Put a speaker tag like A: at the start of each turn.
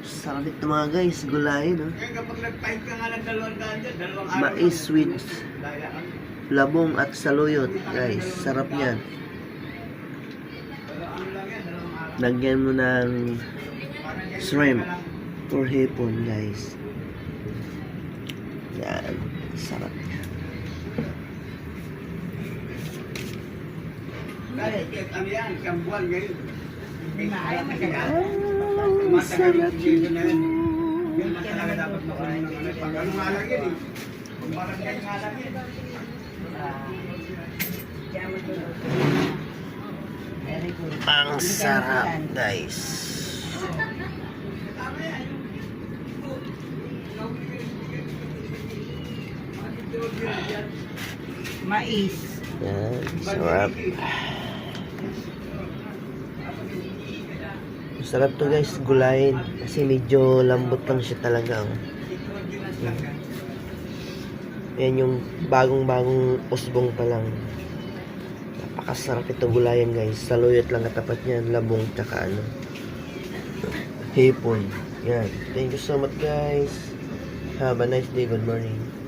A: Sarap ito mga guys, gulay, no?
B: Kaya kapag nag-fight ka nga ng 200 dyan, 2 araw.
A: Mais with labong at saluyot, guys. Sarap niyan. Lagyan mo ng shrimp or hipon, guys. Yan, sarap.
B: Dahil ano yan, isang buwan ngayon.
A: Sarap
B: dito na yun. Yun na talaga dapat makunin ng ano. Pag ano nga lang yun eh. Kung parang ganyan nga lang yun.
A: Ang sarap, guys.
C: Mais.
A: Yan, sarap. Sarap to guys, gulayin. Kasi medyo lambot lang siya talaga. Oh. Yan yung bagong usbong pa lang. Napakasarap ito gulayan guys. Saluyot lang katapat niyan, labong tsaka ano. Hipon. Yan. Thank you so much guys. Have a nice day. Good morning.